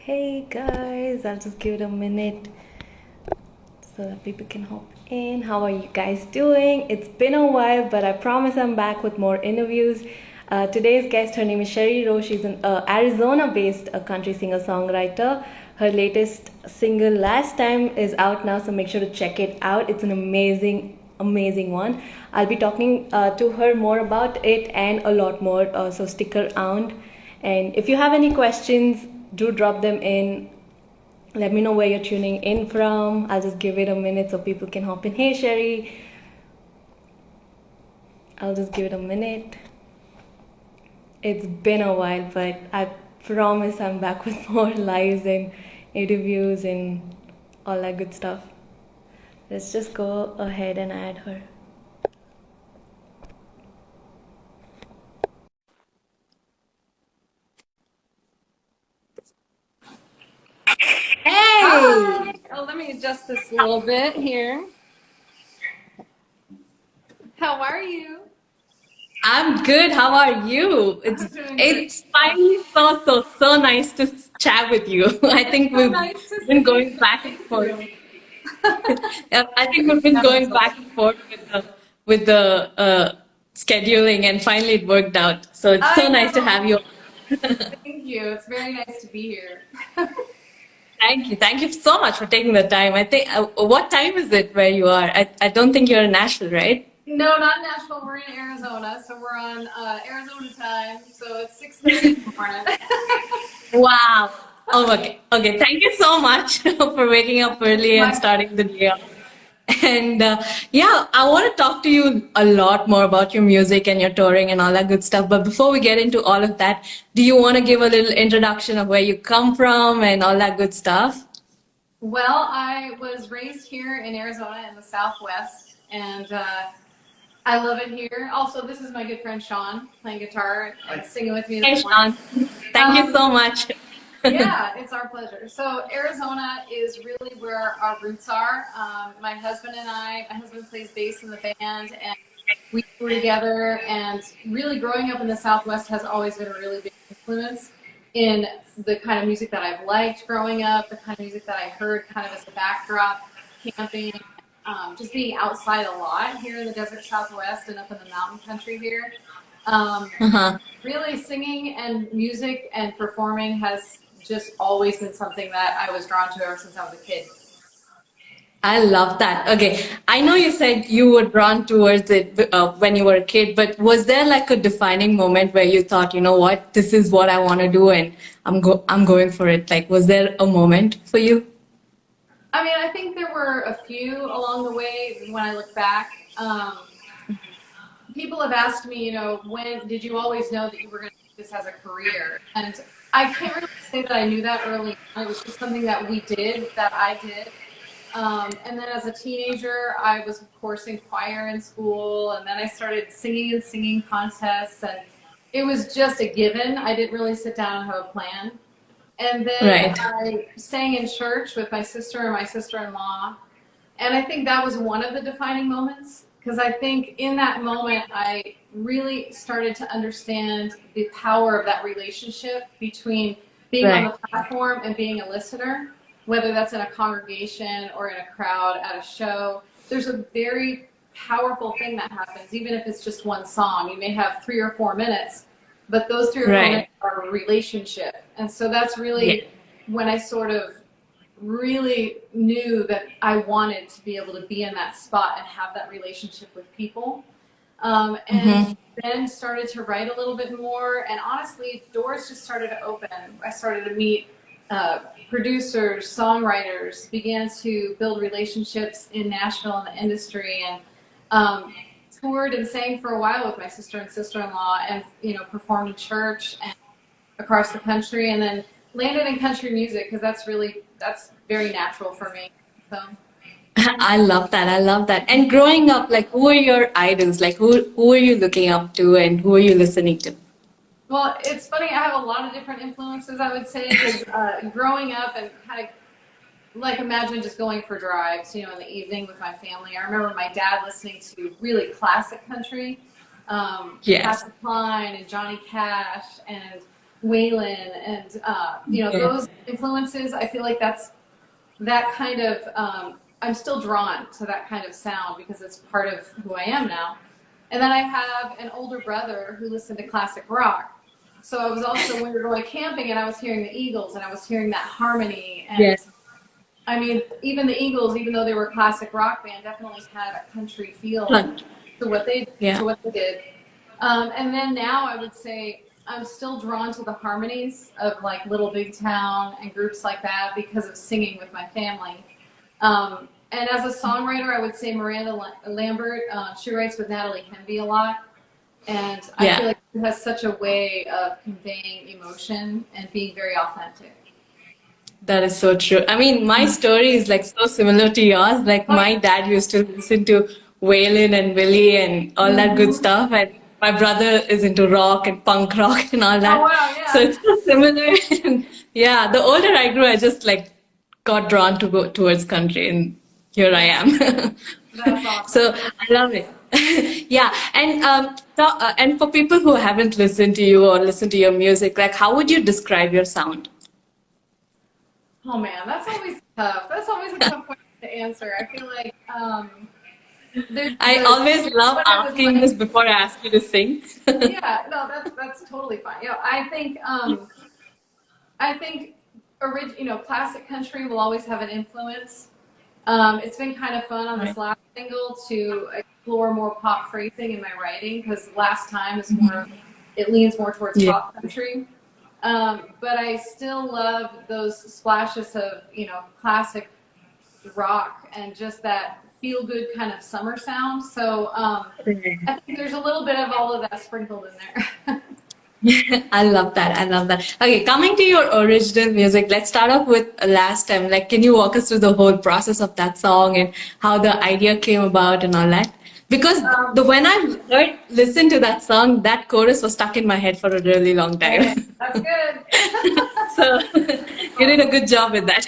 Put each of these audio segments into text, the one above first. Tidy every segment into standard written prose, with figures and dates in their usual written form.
Hey guys, I'll just give it a minute so that people can hop in. How are you guys doing? It's been a while, but I promise I'm back with more interviews. Today's guest, her name is Shari Rowe. She's an Arizona-based country singer-songwriter. Her latest single, Last Time, is out now, so make sure to check it out. It's an amazing one. I'll be talking to her more about it and a lot more, so stick around. And if you have any questions, do drop them in. Let me know where you're tuning in from. I'll just give it a minute so people can hop in. Hey Sherry, I'll just give it a minute. It's been a while, but I promise I'm back with more lives and interviews and all that good stuff. Let's just go ahead and add her. Hey! Hi. Oh, let me adjust this a little bit here. How are you? I'm good. How are you? I'm doing great. It's finally so nice to chat with you. I think So we've nice to been see going back and forth. you. Yeah, I think we've been going back and forth with the scheduling, and finally it worked out. So it's so I nice to have know. you. Thank you. It's very nice to be here. Thank you so much for taking the time. I think what time is it where you are? I don't think you're in Nashville, right? No, not Nashville. We're in Arizona, so we're on Arizona time. So it's 6:30 in the morning. Wow. Oh, okay. Thank you so much for waking up early and My starting the day off. And yeah, I want to talk to you a lot more about your music and your touring and all that good stuff. But before we get into all of that, do you want to give a little introduction of where you come from and all that good stuff? Well, I was raised here in Arizona in the Southwest, and I love it here. Also, this is my good friend Sean playing guitar and singing with me Hey, this morning. Sean. Thank you Um, so much. Yeah, it's our pleasure. So Arizona is really where our roots are. My husband and my husband plays bass in the band, and we were together. And really, growing up in the Southwest has always been a really big influence in the kind of music that I've liked growing up, the kind of music that I heard kind of as a backdrop, camping, just being outside a lot here in the desert Southwest and up in the mountain country here. Um, Uh-huh. Really, singing and music and performing has just always been something that I was drawn to ever since I was a kid. I love that. Okay. I know you said you were drawn towards it when you were a kid, but was there like a defining moment where you thought, you know what, this is what I want to do and I'm going for it? Like, was there a moment for you? I mean, I think there were a few along the way when I look back. People have asked me, when did you always know that you were going to do this as a career? And I can't really say that I knew that early on. It was just something that we did, that I did. And then as a teenager, I was, of course, in choir in school, and then I started singing and singing contests, and it was just a given. I didn't really sit down and have a plan. And then Right. I sang in church with my sister and my sister-in-law, and I think that was one of the defining moments because I think in that moment I really started to understand the power of that relationship between being on Right. the platform and being a listener, whether that's in a congregation or in a crowd at a show. There's a very powerful thing that happens, even if it's just one song. You may have 3 or 4 minutes, but those 3 or 4 minutes Right. are a relationship. And so that's Yeah. really when I sort of really knew that I wanted to be able to be in that spot and have that relationship with people. And Mm-hmm. then started to write a little bit more. And honestly, doors just started to open. I started to meet producers, songwriters, began to build relationships in Nashville in the industry, and toured and sang for a while with my sister and sister-in-law, and performed in church and across the country, and then landed in country music because that's very natural for me. So, I love that. I love that. And growing up, like, who are your idols? Like, who are you looking up to and who are you listening to? well, it's funny. I have a lot of different influences. I would say because growing up and kind of like imagine just going for drives, in the evening with my family. I remember my dad listening to really classic country, Yes. Patsy Cline and Johnny Cash, and Waylon, and Yeah. those influences. I feel like that's that kind of. I'm still drawn to that kind of sound because it's part of who I am now. And then I have an older brother who listened to classic rock. So I was also, when we were going camping, and I was hearing the Eagles, and I was hearing that harmony. And Yeah. I mean, even the Eagles, even though they were a classic rock band, definitely had a country feel Fun. to what they Yeah. did. And then now I would say I'm still drawn to the harmonies of like Little Big Town and groups like that because of singing with my family. And as a songwriter, I would say Miranda Lambert. She writes with Natalie Hemby a lot, and I feel Yeah. like she has such a way of conveying emotion and being very authentic. That is so true. I mean, my story is like so similar to yours. Like Oh my dad used to listen to Waylon and Willie and all yeah. that good stuff, and my brother is into rock and punk rock and all Oh that. wow, So yeah. it's so similar. And yeah, the older I grew, I just like got drawn to go towards country, and here I Yeah, am. that's awesome. So I love it. Yeah, and and for people who haven't listened to you or listened to your music, like how would you describe your sound? Oh man, that's always tough. That's always a tough question to answer. I feel like there's I the always love what I would asking this like. before I ask you to sing. Yeah, no, that's totally fine. I think classic country will always have an influence. It's been kind of fun on this Right. last single to explore more pop phrasing in my writing because last time is more, it leans more towards Yeah. pop country. But I still love those splashes of, classic rock and just that feel good kind of summer sound. So I think there's a little bit of all of that sprinkled in there. I love that. I love that. Okay, coming to your original music, let's start off with last time. Like, can you walk us through the whole process of that song and how the idea came about and all that? Because um, the when I listened to that song, that chorus was stuck in my head for a really long hey, time. that's good. So That's you did a awesome. good job with that.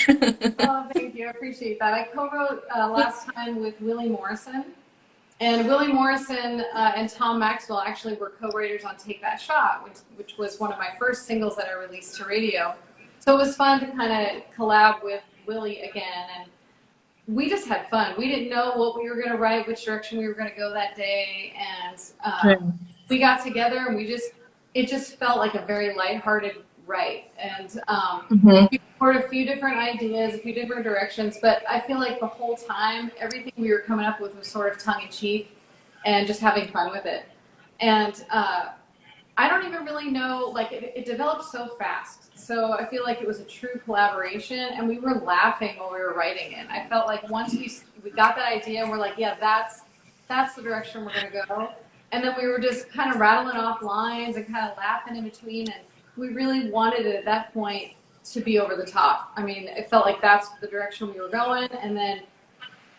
Oh, thank you. I appreciate that. I co-wrote last time with Willie Morrison. And Willie Morrison and Tom Maxwell actually were co-writers on Take That Shot, which was one of my first singles that I released to radio. So it was fun to kind of collab with Willie again. And we just had fun. We didn't know what we were going to write, which direction we were going to go that day. And we got together and it just felt like a very lighthearted write. And Mhm. we explored a few different ideas, a few different directions, but I feel like the whole time, everything we were coming up with was sort of tongue in cheek and just having fun with it. And I don't even really know, like, it developed so fast. So I feel like it was a true collaboration, and we were laughing while we were writing it. I felt like once we got that idea, and we're like, yeah, that's the direction we're going to go. And then we were just kind of rattling off lines and kind of laughing in between, and we really wanted it at that point to be over the top. I mean, it felt like that's the direction we were going, and then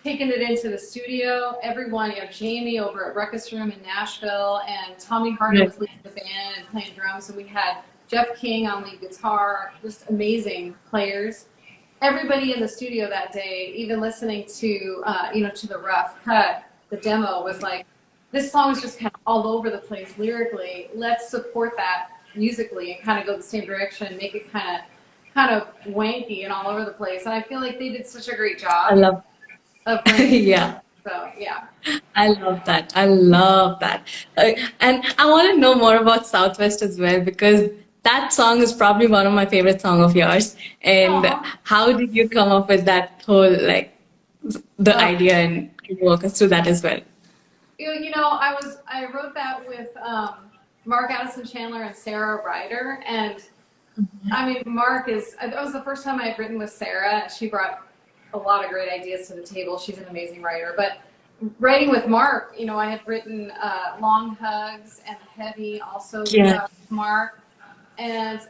taking it into the studio. Everyone, Jamie over at Ruckus Room in Nashville, and Tommy Hardy Right. was leading the band and playing drums, and we had Jeff King on lead guitar, just amazing players. Everybody in the studio that day, even listening to, to the rough cut, the demo was like, this song is just kind of all over the place lyrically. Let's support that musically and kind of go the same direction and make it kind of wanky and all over the place. And I feel like they did such a great I job love. of bringing it. Yeah. So yeah. I love that. I love that. And I want to know more about Southwest as well because that song is probably one of my favorite song of yours. And Aw. how did you come up with that whole like the Uh, idea and can you walk us through that as well? I wrote that with Mark Addison Chandler and Sarah Ryder, and I mean that was the first time I had written with Sarah. She brought a lot of great ideas to the table. She's an amazing writer, but writing with Mark, I had written Long Hugs and Heavy also Yeah. with Mark. And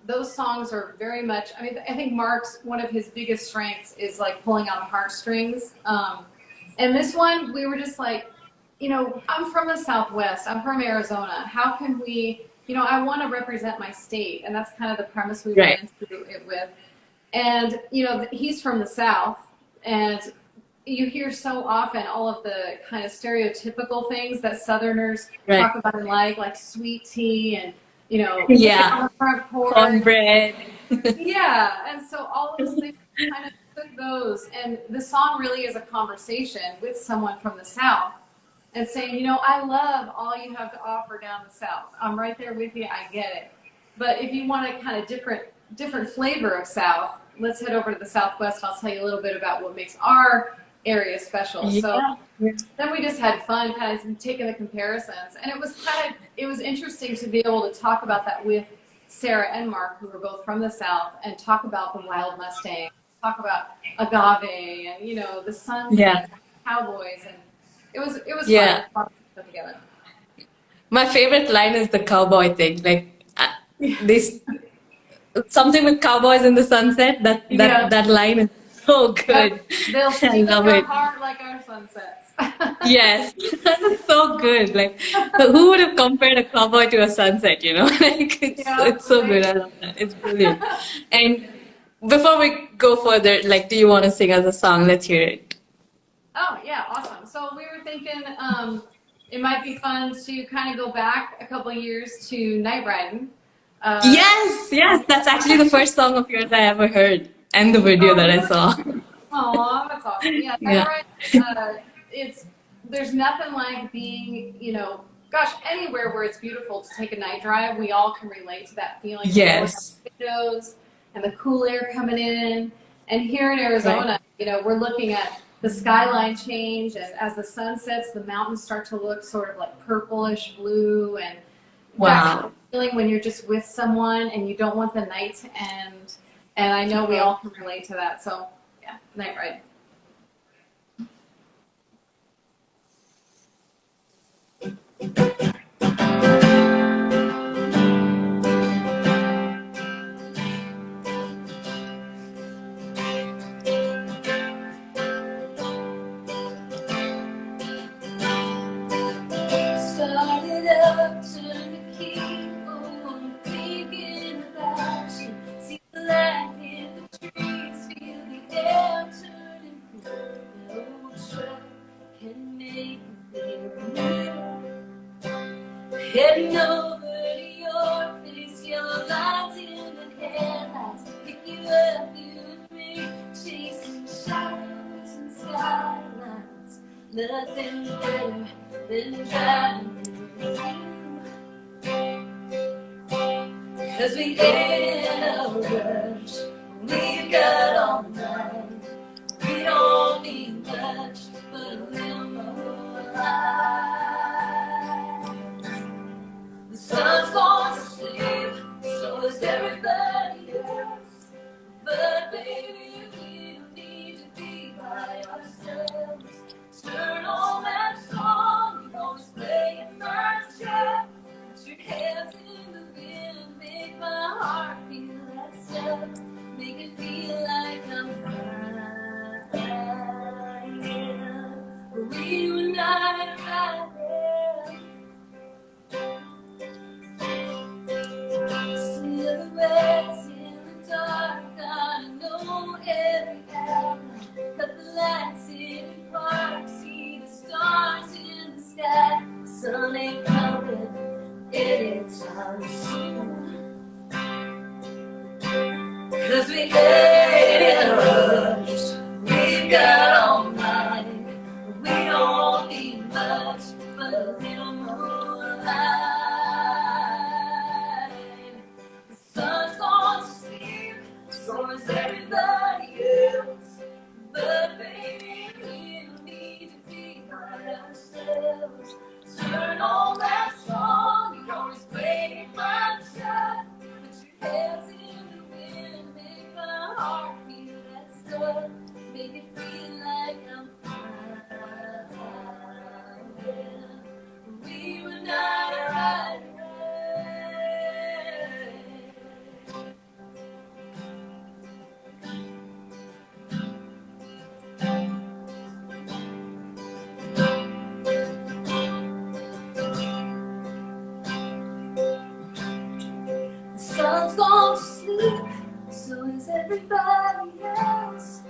those songs are very much, I mean, I think Mark's, one of his biggest strengths is like pulling on the heartstrings. And this one, we were just like, I'm from the Southwest, I'm from Arizona. How can I want to represent my state. And that's kind of the premise we went Right. into it with. And, he's from the South. And you hear so often all of the kind of stereotypical things that Southerners Right. talk about in life, like sweet tea and Put it Yeah. on the front porch. Cornbread. Yeah, and so all of those things kind of took those, and the song really is a conversation with someone from the South and saying, I love all you have to offer down the South. I'm right there with you. I get it. But if you want a kind of different flavor of South, let's head over to the Southwest. I'll tell you a little bit about what makes our area special. So Yeah. then we just had fun kind of taking the comparisons, and it was interesting to be able to talk about that with Sarah and Mark, who were both from the South, and talk about the wild Mustang, talk about agave, and the Yeah. sunset, cowboys, and it was fun. It Yeah. was fun to put together. My favorite line is the cowboy thing. Like this something with cowboys in the sunset. That that Yeah, that line is so yep. good. They'll I steal love your it. heart like our sunsets. Yes, that's so good. Like, who would have compared a cowboy to a sunset? Like Yeah, it's so good. right. I love that. It's brilliant. And before we go further, like, do you want to sing us a song? Let's hear it. Oh, yeah, awesome. So we were thinking it might be fun to kind of go back a couple of years to night riding. Uh, Yes, yes, that's actually the first song of yours I ever heard, and the video oh, that I really? saw. Oh, that's awesome. Yeah, night Yeah. riding. There's nothing like being, gosh, anywhere where it's beautiful to take a night drive. We all can relate to that feeling of rolling up Yes. the windows and the cool air coming in. And here in Right. Arizona, we're looking at the skyline change, and as the sun sets, the mountains start to look sort of like purplish blue, and that kind Wow. of feeling when you're just with someone and you don't want the night to end. And I know we Mhm. all can relate to that. So, yeah, night ride. Started up, turned the key, oh, I'm thinking about you. See the light in the trees, feel the air turning cool. The old truck can make me feel new. Heading over to your place, yellow lights in the headlights. Pick you up, you and me, chasing shadows and skylines. Nothing better than driving with you. 'Cause we ain't in a rush, we've got all night. We don't need much, but a little more light. The sun's gone to sleep, so is everybody else. But baby, we don't need to be by ourselves. Turn on that song, you always play in my trap. Put your hands in the wind, make my heart feel that stuff. Make it feel like I'm flying. We were not riding. Silhouettes in the dark, I know every outline. Cut the lights in the park, see the stars in the sky. The sun ain't coming anytime soon. 'Cause we ain't in a rush, we've got all night. We don't need much, but a little more light. The sun's gone to sleep, so is everybody else. But baby, we don't need to be by ourselves. Turn on that song, you always play my shot. Put your hands in the wind, make my heart feel that stuff. Make it feel like I'm flying. We were not right. The sun's gone to sleep, so is everybody else.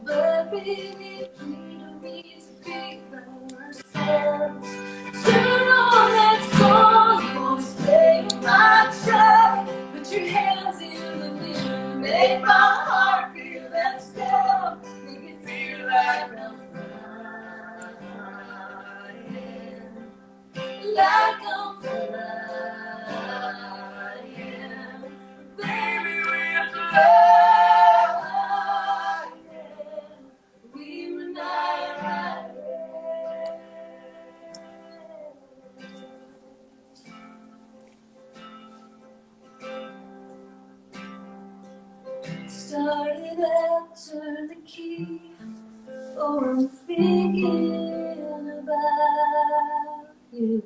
But baby, we don't need to be by ourselves. Turn on that song, you always play my We were not right. Started out, turned the key. Oh, I'm thinking about you.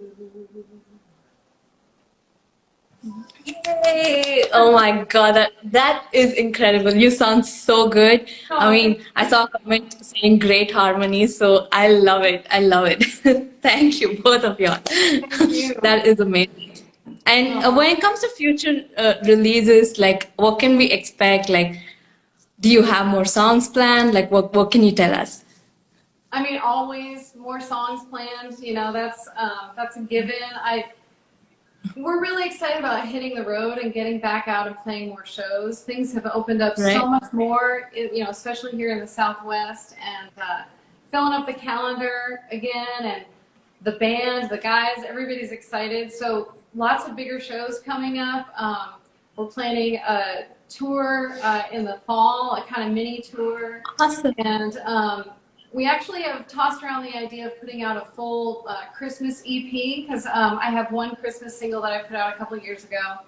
Hey, oh my God, that is incredible. You sound so good. I mean, I saw a comment saying great harmony, so I love it. I love it. Thank you, both of y'all. Thank you. That is amazing. And Oh. when it comes to future releases, like what can we expect? Like, do you have more songs planned? Like, what can you tell us? I mean, always more songs planned. You know, that's a given. We're really excited about hitting the road and getting back out and playing more shows. Things have opened up so Right? much more, you know, especially here in the Southwest, and filling up the calendar again, and the band, the guys, everybody's excited. So lots of bigger shows coming up. We're planning a tour in the fall, a kind of mini tour. Awesome. And we actually have tossed around the idea of putting out a full Christmas EP, because I have one Christmas single that I put out a couple of years ago.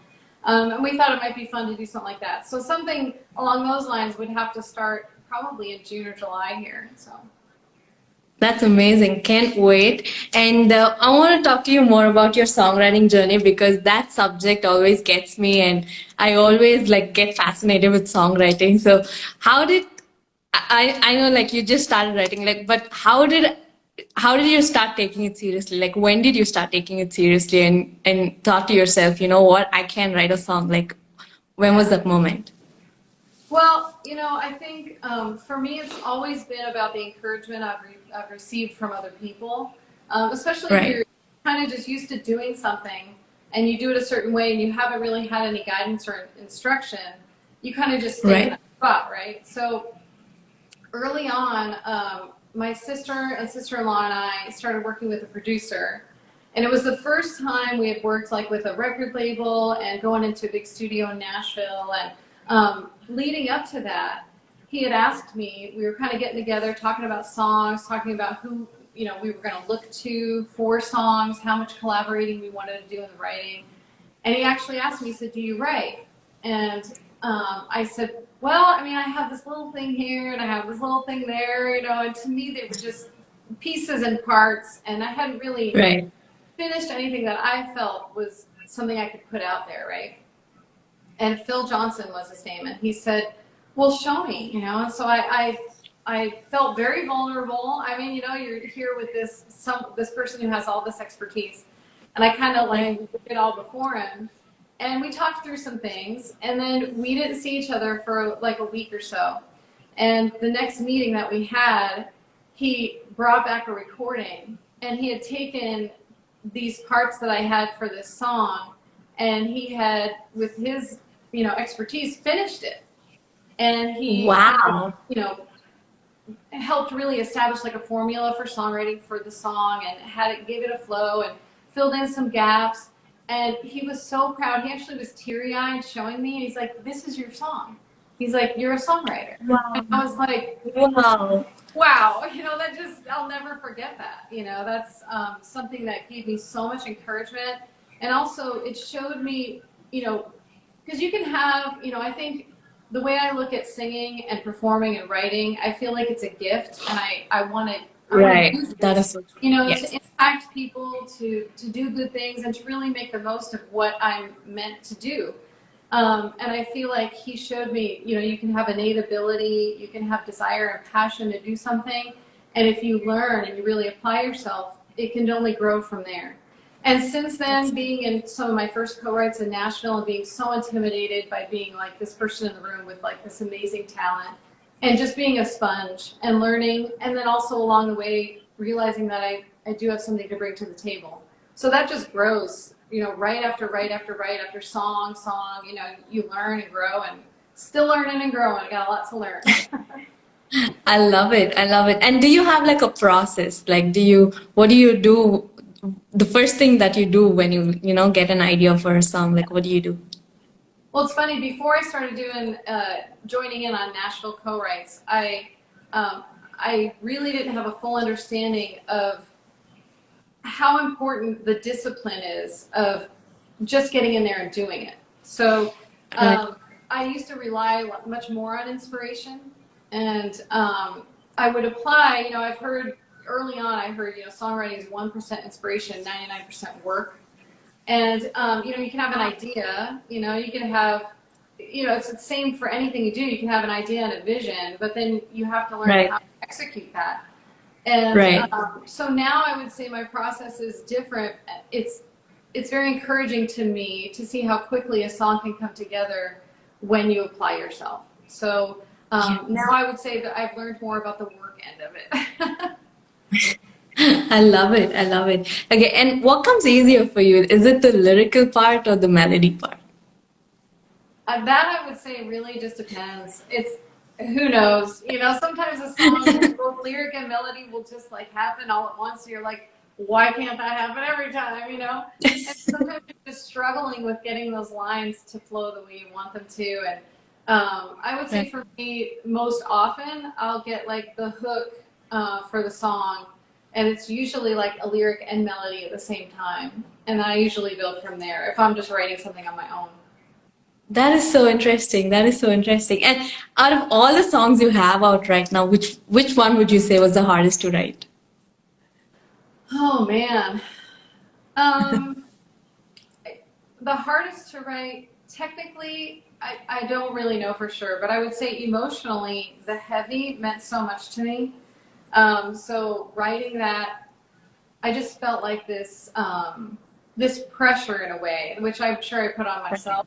And we thought it might be fun to do something like that. So something along those lines would have to start probably in June or July here. So. That's amazing. Can't wait. And I want to talk to you more about your songwriting journey, because that subject always gets me, and I always like get fascinated with songwriting. So how did I know like you just started writing, like, but how did you start taking it seriously? Like, when did you start taking it seriously and thought to yourself, you know what, I can write a song? Like, when was that moment? Well, you know, I think for me, it's always been about the encouragement I've received from other people, especially if Right. you're kind of just used to doing something and you do it a certain way and you haven't really had any guidance or instruction, you kind of just stay in Right. that spot, right? So early on, my sister and sister-in-law and I started working with a producer. And it was the first time we had worked like with a record label and going into a big studio in Nashville. And leading up to that, he had asked me, we were kind of getting together, talking about songs, talking about who, you know, we were going to look to for songs, how much collaborating we wanted to do in the writing. And he actually asked me, he said, do you write? And I said, well, I mean, I have this little thing here and I have this little thing there, you know, and to me, they were just pieces and parts. And I hadn't really Right. finished anything that I felt was something I could put out there, right? And Phil Johnson was his name, and he said, well, show me, you know. And so I felt very vulnerable. I mean, you know, you're here with this person who has all this expertise, and I kind of like put it all before him. And we talked through some things, and then we didn't see each other for like a week or so. And the next meeting that we had, he brought back a recording, and he had taken these parts that I had for this song, and he had, with his, you know, expertise, finished it. And he, Wow. you know, helped really establish like a formula for songwriting for the song, and had it, gave it a flow, and filled in some gaps. And he was so proud. He actually was teary-eyed showing me. He's like, this is your song. He's like, you're a songwriter. Wow. And I was like, Wow. wow, you know, that just, I'll never forget that. You know, that's something that gave me so much encouragement. And also it showed me, you know, because you can have, you know, I think the way I look at singing and performing and writing, I feel like it's a gift, and I want to Right. use That this, is so true. you know, Yes. to impact people, to do good things, and to really make the most of what I'm meant to do. And I feel like he showed me, you know, you can have innate ability, you can have desire and passion to do something, and if you learn and you really apply yourself, it can only grow from there. And since then, being in some of my first co-writes in Nashville and being so intimidated by being like this person in the room with like this amazing talent, and just being a sponge and learning, and then also along the way realizing that I do have something to bring to the table. So that just grows, you know, right after song, you know, you learn and grow, and still learning and growing. I got a lot to learn. I love it. I love it. And do you have like a process? Like, what do you do? The first thing that you do when you know, get an idea for a song, like, what do you do? Well, it's funny. Before I started doing joining in on Nashville co-writes, I really didn't have a full understanding of how important the discipline is of just getting in there and doing it. So Right. I used to rely much more on inspiration, and I would apply. You know, I've heard early on. I heard songwriting is 1% inspiration, 99% work. And you can have an idea. You can have. It's the same for anything you do. You can have an idea and a vision, but then you have to learn Right. how to execute that. And Right. so now I would say my process is different. It's very encouraging to me to see how quickly a song can come together when you apply yourself. So now I would say that I've learned more about the work end of it. I love it. I love it. Okay, and what comes easier for you? Is it the lyrical part or the melody part? That I would say really just depends. It's who knows. Sometimes a song, both lyric and melody, will just like happen all at once. So you're like, why can't that happen every time? And sometimes you're just struggling with getting those lines to flow the way you want them to. And I would say Right. for me, most often I'll get like the hook for the song, and it's usually like a lyric and melody at the same time. And I usually build from there if I'm just writing something on my own. That is so interesting. That is so interesting. And out of all the songs you have out right now, which one would you say was the hardest to write? Oh man. Um, the hardest to write, technically, I don't really know for sure, but I would say emotionally, the heavy meant so much to me. So writing that, I just felt like this pressure in a way, which I'm sure I put on myself.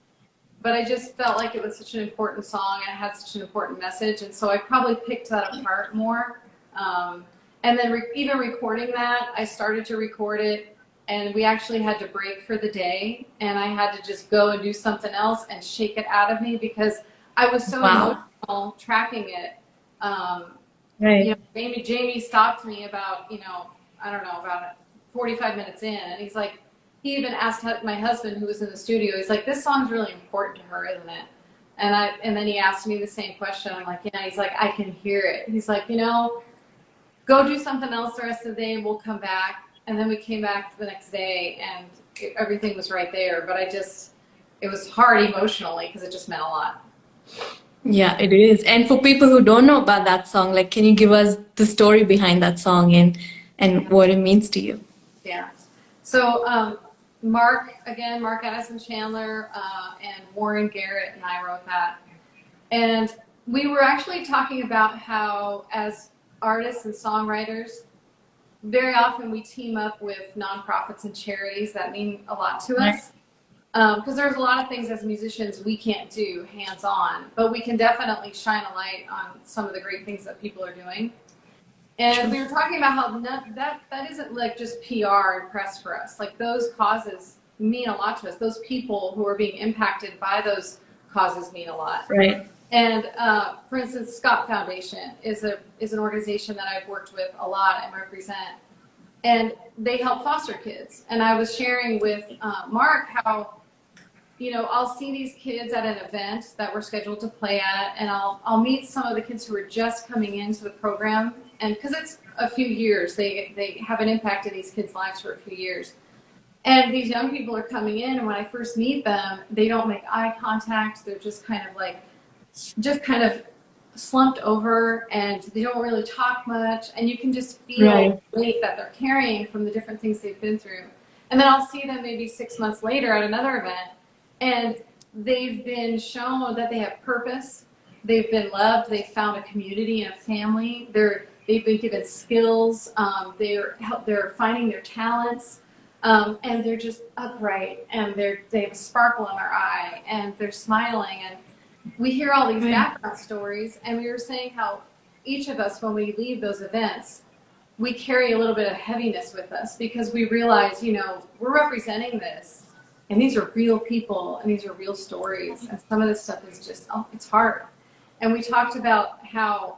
But I just felt like it was such an important song and it had such an important message, and so I probably picked that apart more. And then even recording that, I started to record it, and we actually had to break for the day, and I had to just go and do something else and shake it out of me because I was so Wow. emotional tracking it. Right. Jamie stopped me about, I don't know, about 45 minutes in, and he's like, he even asked my husband who was in the studio, he's like, this song's really important to her, isn't it? And then he asked me the same question. I'm like, yeah. He's like, I can hear it. He's like, go do something else the rest of the day and we'll come back. And then we came back the next day and everything was right there. But it was hard emotionally because it just meant a lot. Yeah, it is. And for people who don't know about that song, like, can you give us the story behind that song and what it means to you? Yeah. So Mark Addison Chandler, and Warren Garrett and I wrote that. And we were actually talking about how as artists and songwriters, very often we team up with nonprofits and charities that mean a lot to us. Because there's a lot of things as musicians we can't do hands-on, but we can definitely shine a light on some of the great things that people are doing. And we were talking about how that isn't like just PR and press for us. Like those causes mean a lot to us. Those people who are being impacted by those causes mean a lot. Right. And for instance, Scott Foundation is an organization that I've worked with a lot and represent. And they help foster kids. And I was sharing with Mark how, I'll see these kids at an event that we're scheduled to play at, and I'll meet some of the kids who are just coming into the program. And because it's a few years, they have an impact in these kids' lives for a few years. And these young people are coming in, and when I first meet them, they don't make eye contact. They're just kind of slumped over, and they don't really talk much. And you can just feel the weight that they're carrying from the different things they've been through. And then I'll see them maybe 6 months later at another event, and they've been shown that they have purpose. They've been loved. They've found a community and a family. They've been given skills. They're finding their talents. And they're just upright, and they have a sparkle in their eye, and they're smiling. And we hear all these background stories, and we were saying how each of us, when we leave those events, we carry a little bit of heaviness with us because we realize, we're representing this, and these are real people, and these are real stories, and some of this stuff is just, it's hard. And we talked about how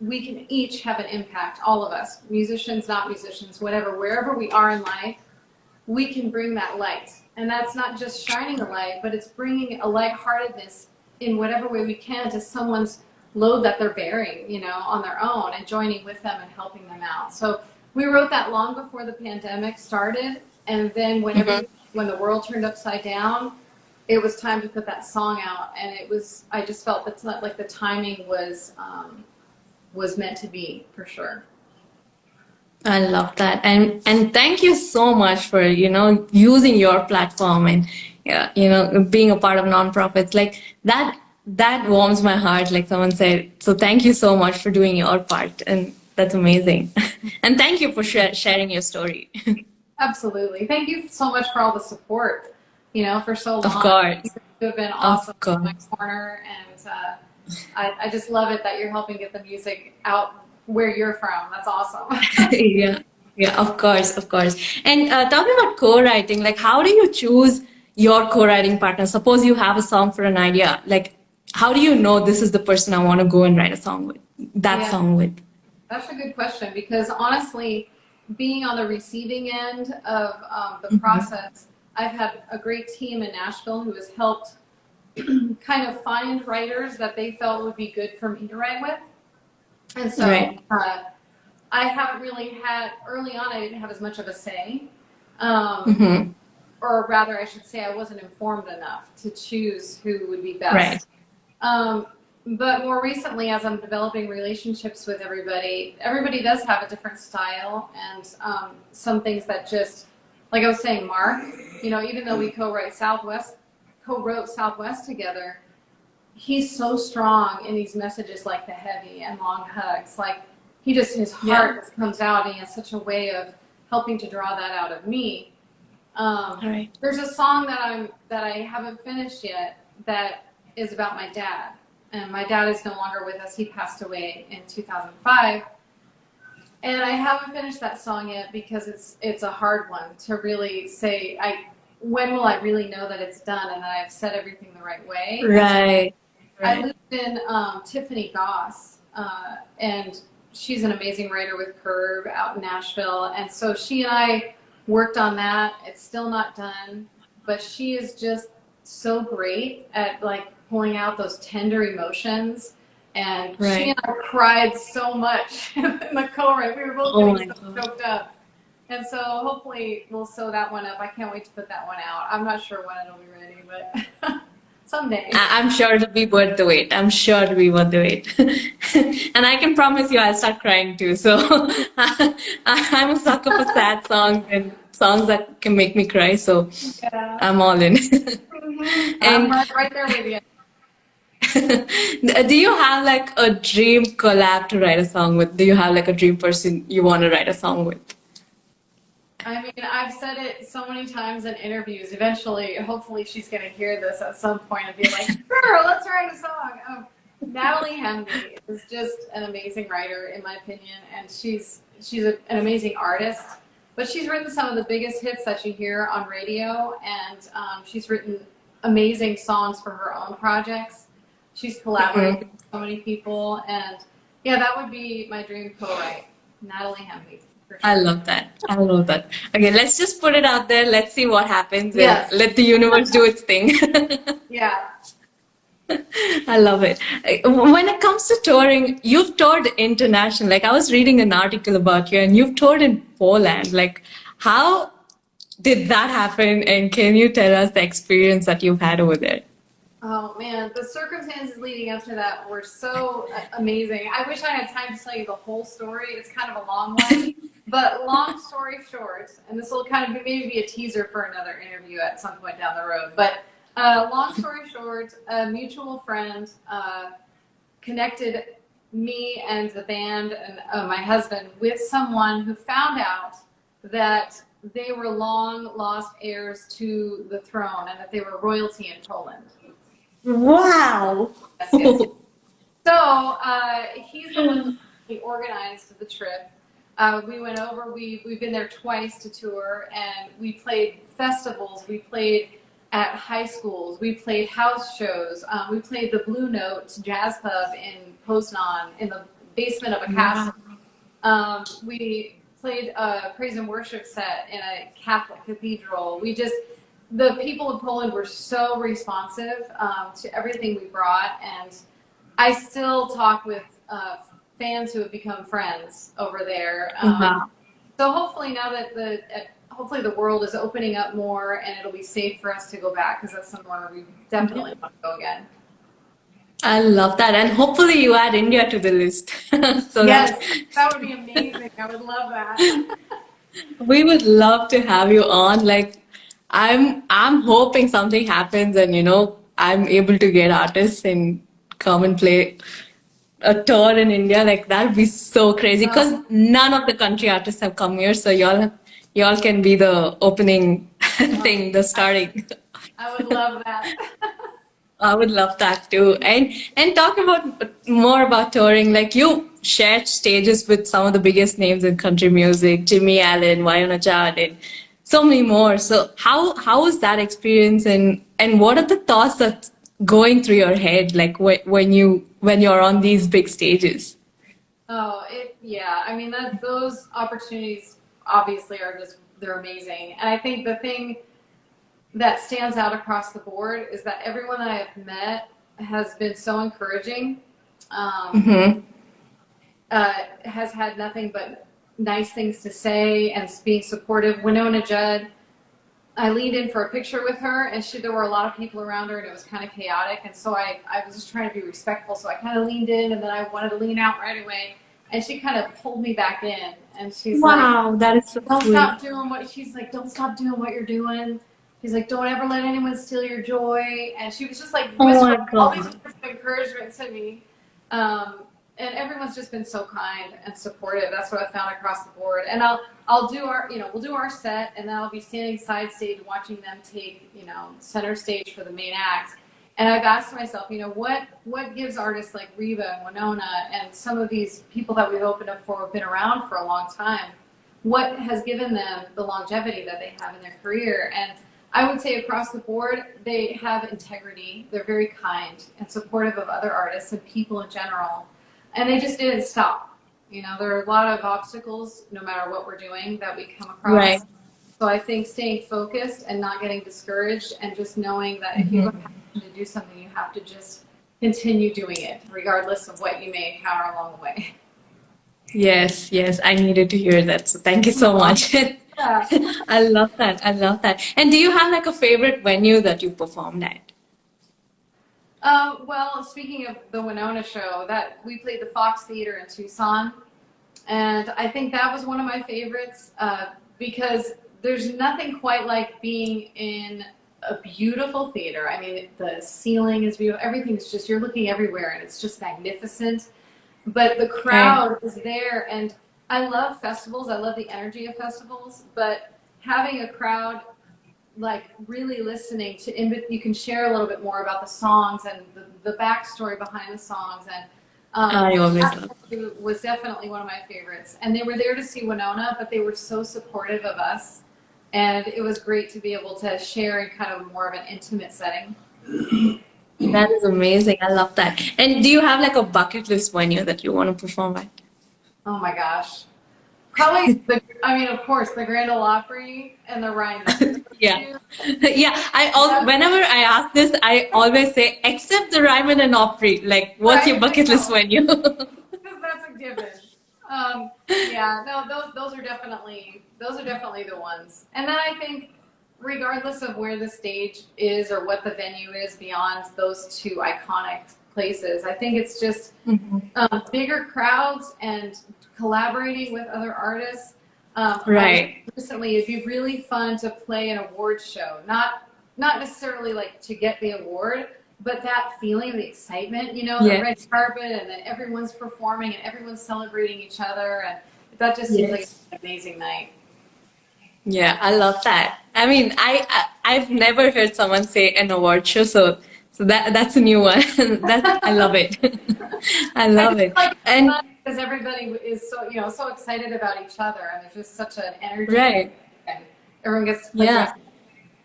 we can each have an impact, all of us, musicians, not musicians, whatever, wherever we are in life, we can bring that light. And that's not just shining a light, but it's bringing a lightheartedness in whatever way we can to someone's load that they're bearing, you know, on their own, and joining with them and helping them out. So we wrote that long before the pandemic started. And then when the world turned upside down, it was time to put that song out. And I just felt that's not like the timing was meant to be, for sure. I love that. And thank you so much for, using your platform and, being a part of nonprofits. Like that warms my heart, like someone said. So thank you so much for doing your part. And that's amazing. And thank you for sharing your story. Absolutely. Thank you so much for all the support, for so long. Of course. You have been awesome Of course. in my corner. And I just love it that you're helping get the music out where you're from. That's awesome. Yeah, of course. And talking about co-writing, like how do you choose your co-writing partner? Suppose you have a song for an idea, like how do you know this is the person I want to go and write a song with, song with? That's a good question, because honestly, being on the receiving end of the process, I've had a great team in Nashville who has helped kind of find writers that they felt would be good for me to write with. And so I haven't really had, early on, I didn't have as much of a say. Or rather, I should say, I wasn't informed enough to choose who would be best. But more recently, as I'm developing relationships with everybody does have a different style, and some things that just, like I was saying, Mark, even though we co-wrote Southwest together, he's so strong in these messages like the heavy and long hugs. Like his heart just comes out, and he has such a way of helping to draw that out of me. There's a song that I haven't finished yet that is about my dad. And my dad is no longer with us. He passed away in 2005. And I haven't finished that song yet because it's a hard one to really say, when will I really know that it's done and that I've said everything the right way? Right. I lived in Tiffany Goss, and she's an amazing writer with Curb out in Nashville. And so she and I worked on that. It's still not done, but she is just so great at pulling out those tender emotions. And she and I cried so much in the co-write. We were both getting so choked up. And so hopefully we'll sew that one up. I can't wait to put that one out. I'm not sure when it'll be ready, but someday. I'm sure it'll be worth the wait. And I can promise you I'll start crying too. So I'm a sucker for sad songs and songs that can make me cry. So I'm all in. And I'm right there with you. Do you have a dream collab to write a song with? Do you have a dream person you want to write a song with? I mean, I've said it so many times in interviews. Eventually, hopefully she's going to hear this at some point and be like, sure, let's write a song. Natalie Hemby is just an amazing writer, in my opinion, and she's an amazing artist. But she's written some of the biggest hits that you hear on radio, and she's written amazing songs for her own projects. She's collaborated with so many people, and that would be my dream co-write, Natalie Hemby. Sure. I love that. Okay, let's just put it out there. Let's see what happens. And let the universe do its thing. I love it. When it comes to touring, you've toured international. I was reading an article about you, and you've toured in Poland. How did that happen? And can you tell us the experience that you've had over there? Oh man, the circumstances leading up to that were so amazing. I wish I had time to tell you the whole story. It's kind of a long one, but long story short, and this will kind of maybe be a teaser for another interview at some point down the road. But long story short, a mutual friend connected me and the band and my husband with someone who found out that they were long lost heirs to the throne and that they were royalty in Poland. Wow. Yes. So he's the one who organized the trip. We went over, we've been there twice to tour, and we played festivals, we played at high schools, we played house shows, we played the Blue Note Jazz Pub in Poznan in the basement of a castle. We played a praise and worship set in a Catholic cathedral. The people of Poland were so responsive to everything we brought, and I still talk with fans who have become friends over there. Wow. So hopefully now that hopefully the world is opening up more, and it'll be safe for us to go back, because that's somewhere we definitely want to go again. I love that. And hopefully you add India to the list. So Yes, that that would be amazing. I would love that. we would love to have you on. Like I'm hoping something happens and I'm able to get artists and come and play a tour in India. Like that'd be so crazy because none of the country artists have come here. So y'all can be the opening thing, the starting. I would love that. I would love that too. And talk about more about touring. Like you shared stages with some of the biggest names in country music, Jimmy Allen, Wynonna Judd, and so many more. So how was that experience and what are the thoughts that going through your head like when you're on these big stages? Yeah. I mean, those opportunities obviously they're amazing. And I think the thing that stands out across the board is that everyone that I have met has been so encouraging, Mm-hmm. has had nothing but nice things to say and being supportive. Wynonna Judd, I leaned in for a picture with her, and there were a lot of people around her, and it was kind of chaotic. And so I was just trying to be respectful. So I kind of leaned in, and then I wanted to lean out right away. And she kind of pulled me back in, and she's like, Wow, that is so "Don't sweet. stop doing what." She's like, "Don't stop doing what you're doing." He's like, "Don't ever let anyone steal your joy." And she was just like Oh my whispering all these God. words of encouragement to me. And everyone's just been so kind and supportive. That's what I found across the board. And I'll do we'll do our set, and then I'll be standing side stage watching them take, center stage for the main act. And I've asked myself, what gives artists like Reba and Wynonna and some of these people that we've opened up for have been around for a long time, what has given them the longevity that they have in their career? And I would say across the board, they have integrity. They're very kind and supportive of other artists and people in general. And they just didn't stop. There are a lot of obstacles, no matter what we're doing, that we come across. Right. So I think staying focused and not getting discouraged, and just knowing that if you have a passion to do something, you have to just continue doing it, regardless of what you may encounter along the way. Yes, yes, I needed to hear that. So thank you so much. Yeah. I love that. I love that. And do you have like a favorite venue that you performed at? Well, speaking of the Wynonna show, that we played the Fox Theater in Tucson, and I think that was one of my favorites because there's nothing quite like being in a beautiful theater. I mean, the ceiling is beautiful. Everything's just, you're looking everywhere, and it's just magnificent. But the crowd is there, and I love festivals. I love the energy of festivals, but having a crowd like really listening to, you can share a little bit more about the songs and the backstory behind the songs, and I always love. that was definitely one of my favorites. And they were there to see Wynonna, but they were so supportive of us, and it was great to be able to share in kind of more of an intimate setting. That is amazing. I love that. And do you have like a bucket list venue that you want to perform at? Oh my gosh. Probably of course, the Grand Ole Opry and the Ryman. Yeah. Yeah. Whenever I ask this, I always say, except the Ryman and Opry. Like, what's your bucket list venue? Because that's a given. Yeah, no, those are definitely the ones. And then I think, regardless of where the stage is or what the venue is beyond those two iconic places, I think it's just bigger crowds and collaborating with other artists. Right. Recently, it'd be really fun to play an awards show. Not necessarily like to get the award, but that feeling, the excitement, the red carpet, and then everyone's performing and everyone's celebrating each other, and that just seems like an amazing night. Yeah, I love that. I mean, I've never heard someone say an award show, so that's a new one. I love it. I love it. And because everybody is so excited about each other, and there's just such an energy. Right. And everyone gets to play dress,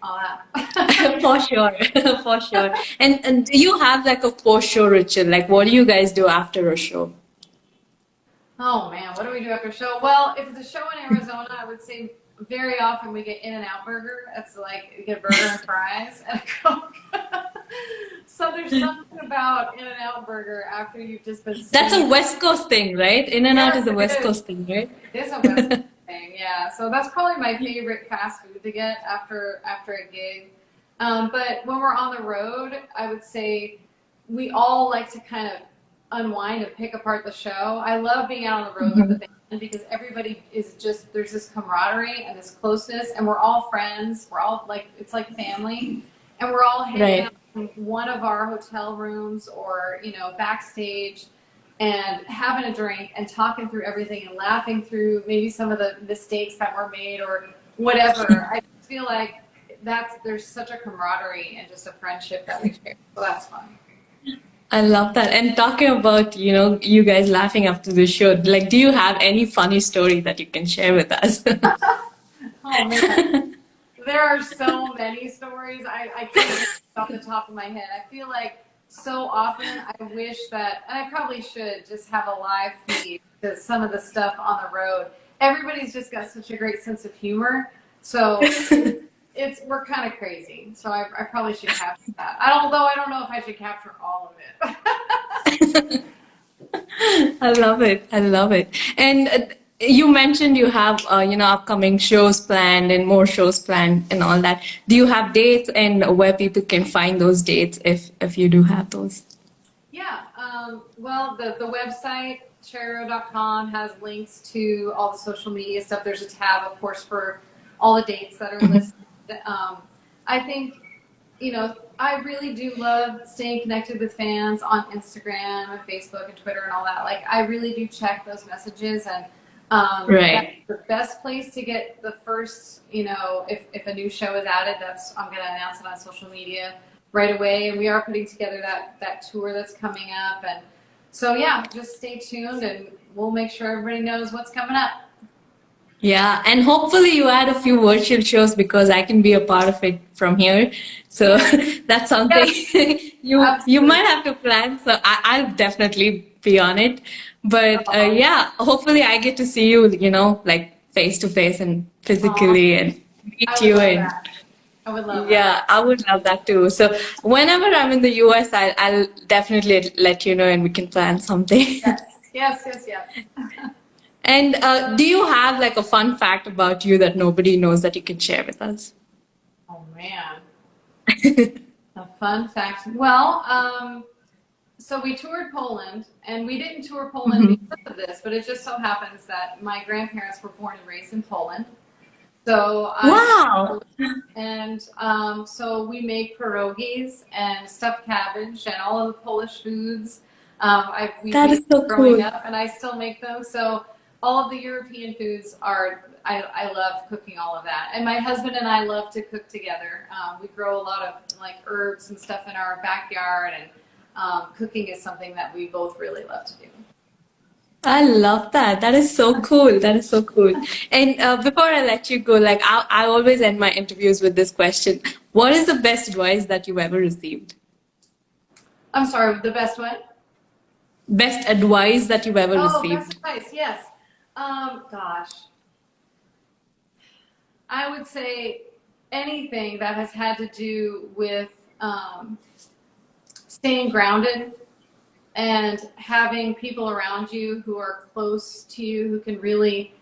all that. For sure, for sure. And do you have like a post-show ritual? Like, what do you guys do after a show? Oh man, what do we do after a show? Well, if it's a show in Arizona, I would say very often we get In-N-Out Burger. That's like you get a burger and fries and a Coke. So there's something about In-N-Out Burger after you've just been That's a sitting. West Coast thing, right? In and out Yes, is a it West is. Coast thing, right? It is a West Coast thing, yeah. So that's probably my favorite fast food to get after a gig. But when we're on the road, I would say we all like to kind of unwind and pick apart the show. I love being out on the road with the band because everybody is just there's this camaraderie and this closeness, and we're all friends. We're all like it's like family, and we're all hanging Right. out in one of our hotel rooms or backstage and having a drink and talking through everything and laughing through maybe some of the mistakes that were made or whatever. I just feel like there's such a camaraderie and just a friendship that we share. So that's fun. I love that. And talking about, you guys laughing after the show, like, do you have any funny story that you can share with us? Oh man, there are so many stories. I can't get off the top of my head. I feel like so often I wish that, and I probably should just have a live feed because some of the stuff on the road, everybody's just got such a great sense of humor. So we're kind of crazy. So I probably should capture that. Although I don't know if I should capture all of it. I love it. I love it. And you mentioned you have, upcoming shows planned and more shows planned and all that. Do you have dates and where people can find those dates if you do have those? Yeah. Well, the website, sharirowe.com, has links to all the social media stuff. There's a tab, of course, for all the dates that are listed. I think, I really do love staying connected with fans on Instagram and Facebook and Twitter and all that. Like, I really do check those messages, and that's Right. the best place to get the first, if a new show is added, I'm going to announce it on social media right away. And we are putting together that tour that's coming up. And so, yeah, just stay tuned and we'll make sure everybody knows what's coming up. Yeah, and hopefully you add a few virtual shows because I can be a part of it from here. So that's something Yes, you absolutely. might have to plan. So I'll definitely be on it. But Aw, yeah, hopefully I get to see you, like face to face and aw, physically and meet I would you love and that. I would love that. yeah, I would love that too. So whenever I'm in the US, I'll definitely let you know and we can plan something. Yes. And do you have like a fun fact about you that nobody knows that you can share with us? Oh man, a fun fact. Well, so we toured Poland, and we didn't tour Poland Mhm. because of this, but it just so happens that my grandparents were born and raised in Poland. So Wow, and so we make pierogies and stuffed cabbage and all of the Polish foods. We've that made is so growing cool. up, and I still make them. So all of the European foods are. I love cooking all of that, and my husband and I love to cook together. We grow a lot of like herbs and stuff in our backyard, and cooking is something that we both really love to do. I love that. That is so cool. That is so cool. And before I let you go, like I always end my interviews with this question. What is the best advice that you've ever received? I'm sorry, the best way? Best advice that you've ever Oh, best received? advice, yes. Gosh, I would say anything that has had to do with staying grounded and having people around you who are close to you who can really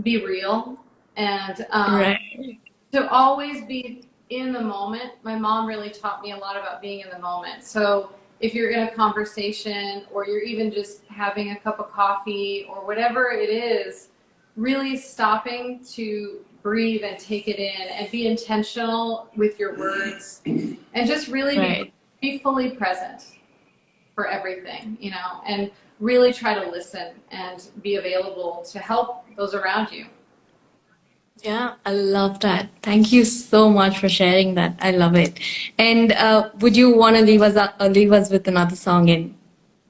be real and Right. to always be in the moment. My mom really taught me a lot about being in the moment. So if you're in a conversation or you're even just having a cup of coffee or whatever it is, really stopping to breathe and take it in and be intentional with your words and just really Right. be fully present for everything, and really try to listen and be available to help those around you. Yeah, I love that. Thank you so much for sharing that. I love it. And would you want to leave us with another song in?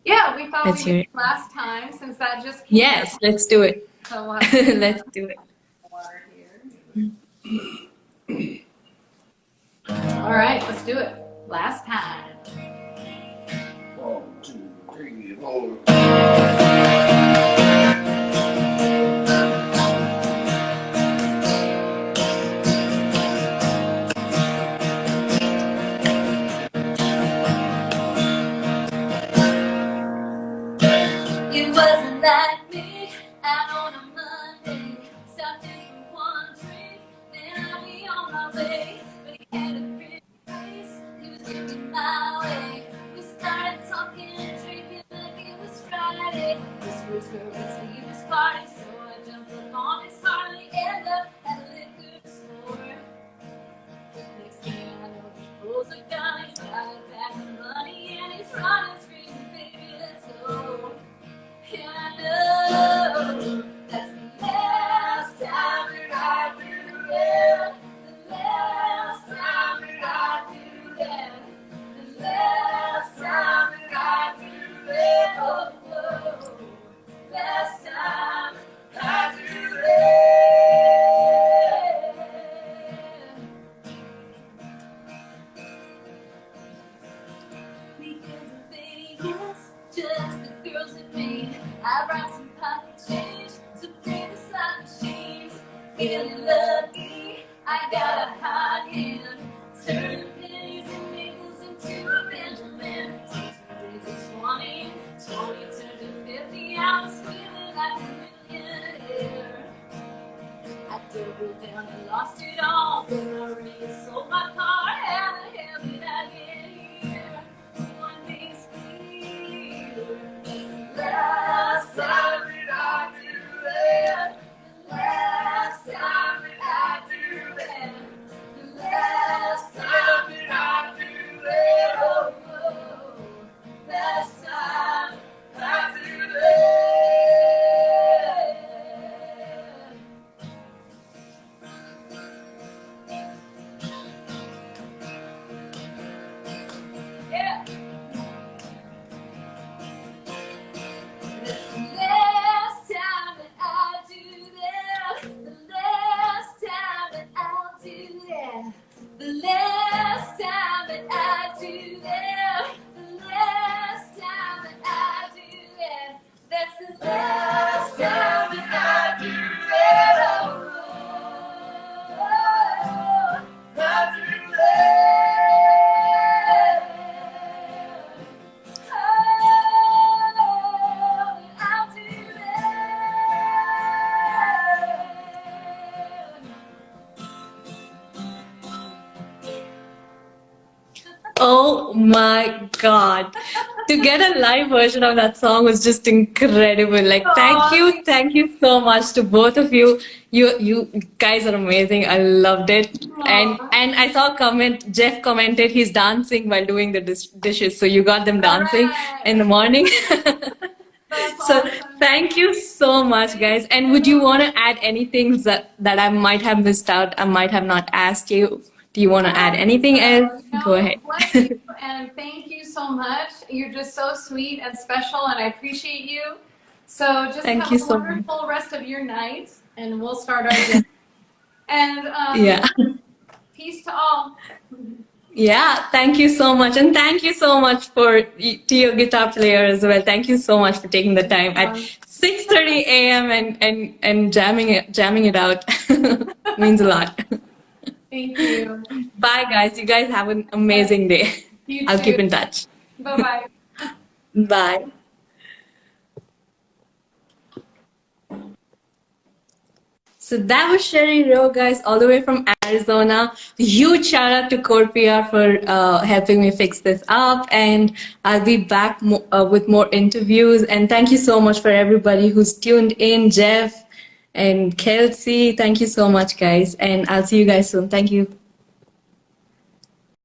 Yeah, we thought Let's we would hear it. last time since that just came out. Yes, let's do it. So we'll have some Let's do it. water here. All right, let's do it. Last time. 1, 2, 3, 4. first girl to leave this party, so I jumped up on his Harley, end up at a liquor store. Next thing I know, he pulls a gun, he's got a bag of money, and he's running, screaming, baby, let's go. And I know that's the last time that I do that. The last time that I do that. The last time that I do that. Oh, oh. Last time I do that. Because of Vegas, just the girls and me. I brought some pocket change to pay the slot machines. Feeling lucky, I got a hot hand. Turning pennies and nickels into a Benjamin. 2 days of 20, 20 turned to 50. I was feeling like a millionaire. I doubled down and lost it all, but I already sold my car. How the hell did I get here? One thing's clear, that's the last time that I do that. The last time that I do that. The last time that I do that. Oh, oh. Last time I do that. Yeah. That's the last time that I do that. The last time that I'll do that. The last time that I do that. The last time that I do that. That's the last time that I do that. Oh, oh, oh, I do that. Oh my God. To get a live version of that song was just incredible. Like, thank you so much to both of you. You guys are amazing. I loved it. And I saw a comment, Jeff commented he's dancing while doing the dishes. So you got them dancing in the morning. So thank you so much, guys. And would you want to add anything that I might have missed out? I might have not asked you. Do you want to add anything else? Go ahead. Bless you, and thank you so much. You're just so sweet and special, and I appreciate you. So just Thank have you a so much. wonderful rest of your night, and we'll start our day. And Yeah. peace to all. Yeah, thank you so much. And thank you so much to your guitar player as well. Thank you so much for taking the time at 6:30 a.m. and jamming it out. Means a lot. Thank you. Bye, guys. You guys have an amazing day. You I'll keep too. in touch. Bye-bye. Bye. So that was Shari Rowe, guys, all the way from Arizona. Huge shout out to Corpia for helping me fix this up. And I'll be back with more interviews. And thank you so much for everybody who's tuned in. Jeff and Kelsey, thank you so much, guys. And I'll see you guys soon. Thank you.